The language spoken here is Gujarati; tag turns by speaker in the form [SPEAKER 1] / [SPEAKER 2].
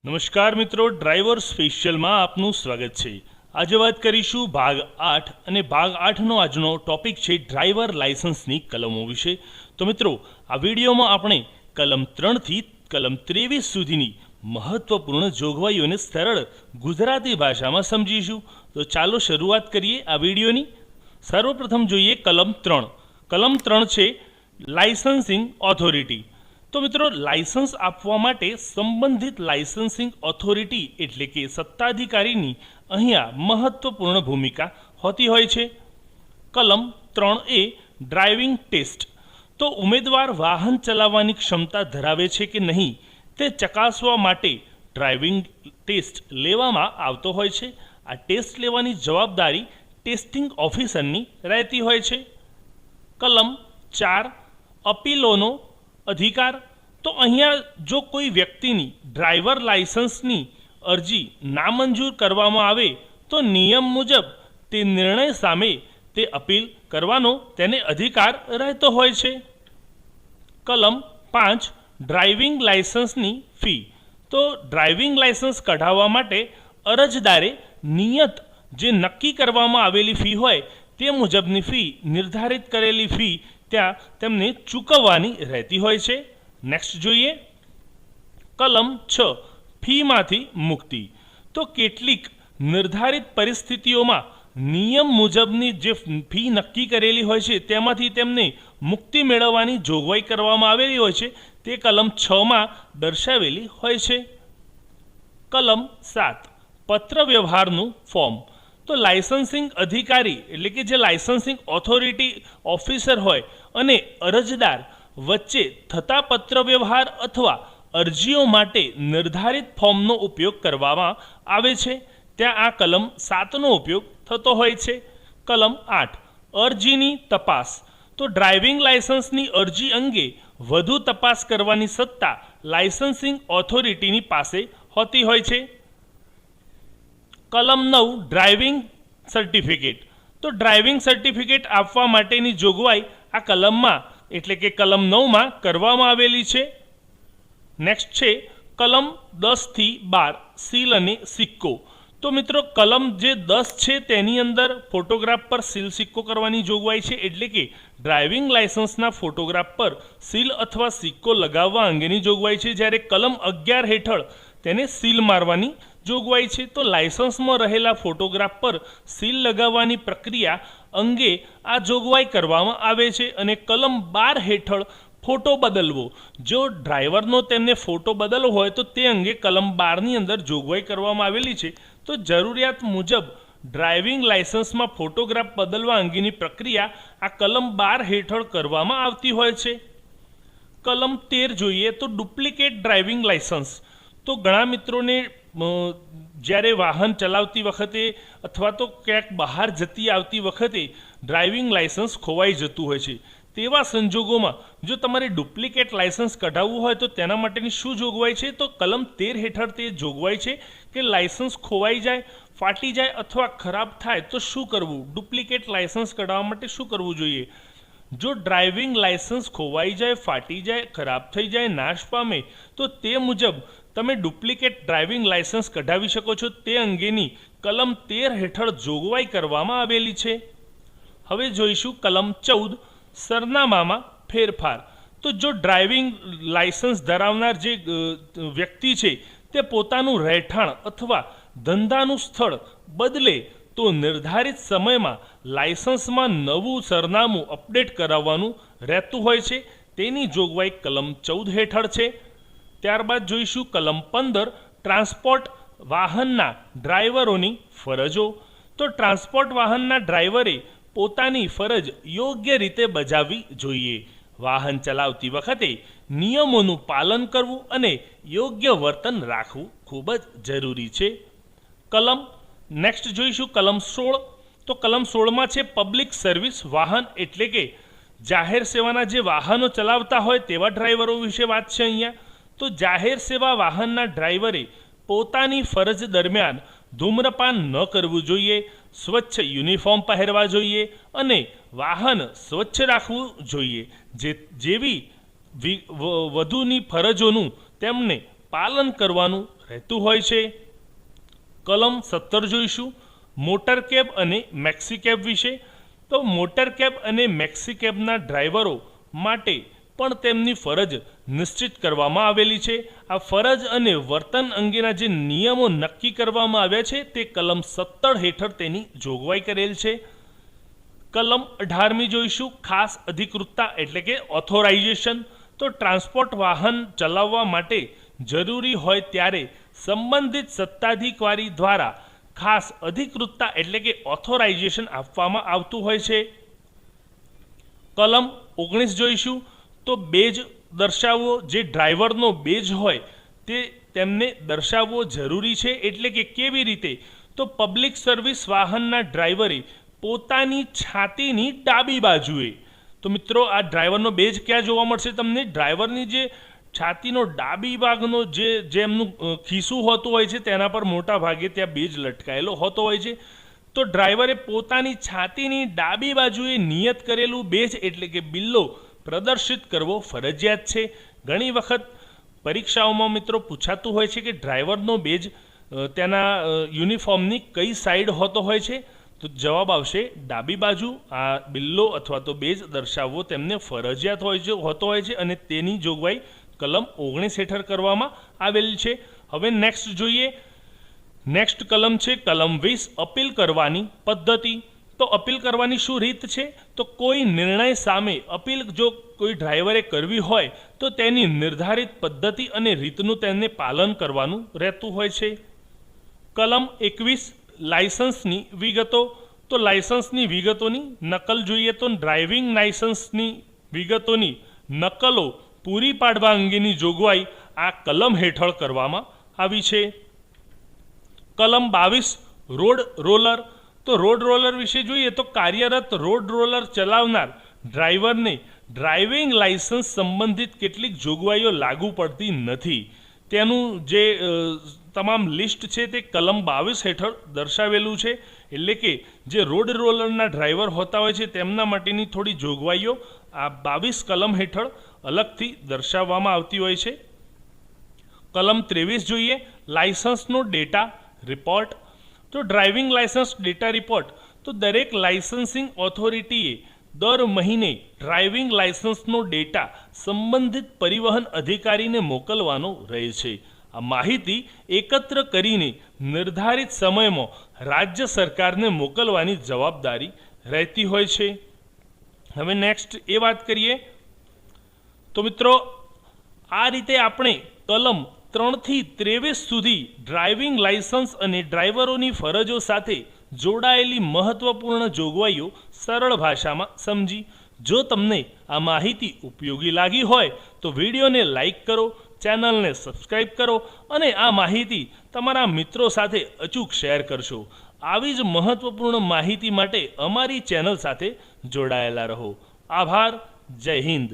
[SPEAKER 1] નમસ્કાર મિત્રો, ડ્રાઈવર સ્પેશિયલમાં આપનું સ્વાગત છે। આજે વાત કરીશું ભાગ 8 અને ભાગ 8નો આજનો ટોપિક છે ડ્રાઈવર લાયસન્સની કલમો વિશે। તો મિત્રો, આ વિડીયોમાં આપણે કલમ 3 થી કલમ 23 સુધીની મહત્વપૂર્ણ જોગવાઈઓને સરળ ગુજરાતી ભાષામાં સમજીશું। તો ચાલો શરૂઆત કરીએ આ વિડીયોની। સર્વપ્રથમ જોઈએ કલમ 3। કલમ 3 છે લાયસન્સિંગ ઓથોરિટી। तो मित्रों, लाइसेंस आपवा माटे संबंधित लाइसेंसिंग ऑथोरिटी एटले के सत्ताधिकारी अहींया महत्वपूर्ण भूमिका होती होय छे। कलम 3A ड्राइविंग टेस्ट। तो उम्मीदवार वाहन चलाववानी क्षमता धरावे छे के नहीं ते चकासवा माटे ड्राइविंग टेस्ट लेवामां आवतो होय छे। आ टेस्ट लेवानी जवाबदारी टेस्टिंग ऑफिसरनी रहेती होय छे। कलम 4 अपीलोनो अधिकार। तो अहींया जो कोई व्यक्तिनी ड्राइवर लाइसेंसनी अरजी नामंजूर करवामां आवे तो नियम मुजब ते निर्णय सामे ते अपील करवानो तेने अधिकार रहेतो होय छे। कलम 5 ड्राइविंग लाइसेंसनी फी। तो ड्राइविंग लाइसेंस कढाववा माटे अरजदारे नियत जे नक्की करवामां आवेली फी होय ते मुजबनी फी निर्धारित करेली फी त्या तेमने चूकववानी रहती होय छे। नेक्स्ट जोईए कलम 6 फी मांथी मुक्ति। तो केटलीक निर्धारित परिस्थितिओमां नियम मुजबनी जे फी नक्की करेली होय छे तेमांथी तेमने मुक्ति मेळववानी जोगवाई करवामां आवेली होय छे ते कलम 6 मां दर्शावेली होय छे। कलम 7 पत्र व्यवहारनुं फॉर्म। तो लाइसेंसिंग अधिकारी एटले के जे लाइसेंसिंग ऑथोरिटी ऑफिसर होय अने अरजदार वच्चे थता पत्र व्यवहार अथवा अरजीओ माटे निर्धारित फॉर्मनो उपयोग करवामां आवे छे त्यां आ कलम 7 नो उपयोग थतो होय छे। कलम 8 अरजीनी तपास। तो ड्राइविंग लाइसेंसनी अरजी अंगे वधु तपास करवानी सत्ता लाइसेंसिंग ऑथोरिटीनी पासे होती होय छे। कलम 9 ड्राइविंग सर्टिफिकेट। तो ड्राइविंग सर्टिफिकेट आपवा माटेनी जोगवाई आ कलम में एटले के कलम 9 में करवामां आवेली छे। नेक्स्ट छे कलम 10 थी 12 सील अने सिक्को। तो मित्रों, कलम जे 10 छे तेनी अंदर फोटोग्राफ पर सील सिक्को करवानी जोगवाई छे एटले के ड्राइविंग लाइसेंसना फोटोग्राफ पर सील अथवा सिक्को लगाववा अंगेनी जोगवाई छे। ज्यारे कलम 11 हेठळ तेने सील मारवानी जोगवाई छे। तो लाइसेंस में रहेला फोटोग्राफ पर सील लगाववानी प्रक्रिया अंगे आ जोगवाई करवामां आवे छे। अने कलम 12 हेठळ फोटो बदलवो, जो ड्राइवरनो तेमने फोटो बदलवो होय तो ते अंगे कलम 12 नी अंदर जोगवाई करवामां आवेली छे। तो जरूरियात मुजब ड्राइविंग लाइसेंस में फोटोग्राफ बदलवा अंगेनी प्रक्रिया आ कलम 12 हेठळ करवामां आवती होय छे। कलम 13 जोईए तो डुप्लिकेट ड्राइविंग लाइसेंस। तो घणा मित्रों ने જ્યારે વાહન ચલાવતી વખતે અથવા તો ક્યાંક બહાર જતી આવતી વખતે ડ્રાઇવિંગ લાઇસન્સ ખોવાઈ જતું હોય છે। તેવા સંજોગોમાં જો તમારે ડુપ્લિકેટ લાઇસન્સ કઢાવવું હોય તો તેના માટેની શું જોગવાઈ છે? તો કલમ 13 હેઠળ તે જોગવાઈ છે કે લાઇસન્સ ખોવાઈ જાય, ફાટી જાય અથવા ખરાબ થાય તો શું કરવું? ડુપ્લિકેટ લાઇસન્સ કઢાવવા માટે શું કરવું જોઈએ? જો ડ્રાઇવિંગ લાઇસન્સ ખોવાઈ જાય, ફાટી જાય, ખરાબ થઈ જાય, નાશ પામે તો તે મુજબ તમે ડુપ્લિકેટ ડ્રાઇવિંગ લાઇસન્સ કઢાવી શકો છો। તે અંગેની કલમ 13 હેઠળ જોગવાઈ કરવામાં આવેલી છે। હવે જોઈશું કલમ 14 સરનામામાં ફેરફાર। તો જો ડ્રાઇવિંગ લાઇસન્સ ધરાવનાર જે વ્યક્તિ છે તે પોતાનું રહેઠાણ અથવા ધંધાનું સ્થળ બદલે તો નિર્ધારિત સમયમાં લાઇસન્સમાં નવું સરનામું અપડેટ કરાવવાનું રહેતું હોય છે। તેની જોગવાઈ કલમ 14 હેઠળ છે। ત્યારબાદ જોઈશું કલમ 15 ટ્રાન્સપોર્ટ વાહનના ડ્રાઈવરોની ફરજો। તો ટ્રાન્સપોર્ટ વાહનના ડ્રાઈવરે પોતાની ફરજ યોગ્ય રીતે બજાવવી જોઈએ। વાહન ચલાવતી વખતે નિયમોનું પાલન કરવું અને યોગ્ય વર્તન રાખવું ખૂબ જ જરૂરી છે। કલમ નેક્સ્ટ જોઈશું કલમ 16। તો કલમ 16માં છે પબ્લિક સર્વિસ વાહન એટલે કે જાહેર સેવાના જે વાહનો ચલાવતા હોય તેવા ડ્રાઈવરો વિશે વાત છે અહીંયા। तो जाहेर सेवा वाहनना ड्राइवरे पोतानी फरज दरमियान धूम्रपान न करवू जोईए, स्वच्छ यूनिफॉर्म पहेरवा जोईए अने वाहन स्वच्छ राखवू जोईए। जेवी वधुनी फरजोनुं तेमने पालन करवानुं રહેતું હોય છે। કલમ 17 જોઈશું મોટર કેબ અને મેક્સી કેબ વિશે। તો મોટર કેબ અને મેક્સી કેબના ડ્રાઈવરો માટે પણ તેમની ફરજ નિશ્ચિત કરવામાં આવેલી છે। આ ફરજ અને વર્તન અંગેના જે નિયમો નક્કી કરવામાં આવ્યા છે તે કલમ 17 હેઠળ તેની જોગવાઈ કરેલ છે। કલમ 18મી જોઈશું ખાસ અધિકૃતતા એટલે કે ઓથોરાઇઝેશન। તો ટ્રાન્સપોર્ટ વાહન ચલાવવા માટે જરૂરી હોય ત્યારે સંબંધિત સત્તાધિકારી દ્વારા ખાસ અધિકૃતતા એટલે કે ઓથોરાઇઝેશન આપવામાં આવતું હોય છે। કલમ 19 જોઈશું તો બેજ દર્શાવવો, જે ડ્રાઈવરનો બેજ હોય તે તેમને દર્શાવવો જરૂરી છે। એટલે કે કેવી રીતે? તો પબ્લિક સર્વિસ વાહનના ડ્રાઈવરે પોતાની છાતીની ડાબી બાજુએ, તો મિત્રો આ ડ્રાઈવરનો બેજ ક્યાં જોવા મળશે તમને? ડ્રાઈવરની જે છાતીનો ડાબી ભાગનો જે એમનું ખિસ્સું હોતું હોય છે તેના પર મોટા ભાગે ત્યાં બેજ લટકાયેલો હોતો હોય છે। તો ડ્રાઈવરે પોતાની છાતીની ડાબી બાજુએ નિયત કરેલું બેજ એટલે કે બિલ્લો પ્રદર્શિત કરવો ફરજિયાત છે। ઘણી વખત પરીક્ષાઓમાં મિત્રો પૂછાતું હોય છે કે ડ્રાઈવરનો બેજ તેના યુનિફોર્મની કઈ સાઈડ હોતો હોય છે? તો જવાબ આવશે ડાબી બાજુ। આ બિલ્લો અથવા તો બેજ દર્શાવવો તેમને ફરજિયાત હોતો હોય છે અને તેની જોગવાઈ કલમ 19 હેઠળ કરવામાં આવેલી છે। હવે નેક્સ્ટ જોઈએ। નેક્સ્ટ કલમ છે કલમ 20 અપીલ કરવાની પદ્ધતિ। તો અપીલ કરવાની શું રીત છે? તો કોઈ નિર્ણય સામે અપીલ જો કોઈ ડ્રાઈવરે કરવી હોય તો તેની નિર્ધારિત પદ્ધતિ અને રીતનું તેને પાલન કરવાનું રહેતું હોય છે। કલમ 21 લાયસન્સની વિગતો। તો લાયસન્સની વિગતોની નકલ જોઈએ તો ડ્રાઇવિંગ લાયસન્સની વિગતોની નકલો પૂરી પાડવા અંગેની જોગવાઈ આ કલમ હેઠળ કરવામાં આવી છે। કલમ 22 રોડ રોલર। તો રોડ રોલર વિશે જોઈએ તો કાર્યરત રોડ રોલર ચલાવનાર ડ્રાઈવરને ડ્રાઇવિંગ લાયસન્સ સંબંધિત કેટલીક જોગવાઈઓ લાગુ પડતી નથી। તેનું જે તમામ લિસ્ટ છે તે કલમ 22 હેઠળ દર્શાવેલું છે। એટલે કે જે રોડ રોલરના ડ્રાઈવર હોતા હોય છે તેમના માટેની થોડી જોગવાઈઓ આ 22 કલમ હેઠળ અલગથી દર્શાવવામાં આવતી હોય છે। કલમ 23 જોઈએ લાયસન્સનો ડેટા રિપોર્ટ। તો ડ્રાઇવિંગ લાયસન્સ ડેટા રિપોર્ટ તો દરેક લાયસન્સિંગ ઓથોરિટીએ દર મહિને ડ્રાઇવિંગ લાયસન્સનો ડેટા સંબંધિત પરિવહન અધિકારીને મોકલવાનો રહે છે। આ માહિતી એકત્ર કરીને નિર્ધારિત સમયમાં રાજ્ય સરકારને મોકલવાની જવાબદારી રહેતી હોય છે। હવે નેક્સ્ટ એ વાત કરીએ તો મિત્રો આ રીતે આપણે કલમ 3 થી 23 સુધી ડ્રાઇવિંગ લાયસન્સ અને ડ્રાઈવરોની ફરજો સાથે જોડાયેલી મહત્વપૂર્ણ જોગવાઈઓ સરળ ભાષામાં સમજી। જો તમને આ માહિતી ઉપયોગી લાગી હોય તો વિડીયોને લાઈક કરો, ચેનલને સબસ્ક્રાઈબ કરો અને આ માહિતી તમારા મિત્રો સાથે અચૂક શેર કરશો। આવી જ મહત્વપૂર્ણ માહિતી માટે અમારી ચેનલ સાથે જોડાયેલા રહો। આભાર। જય હિન્દ।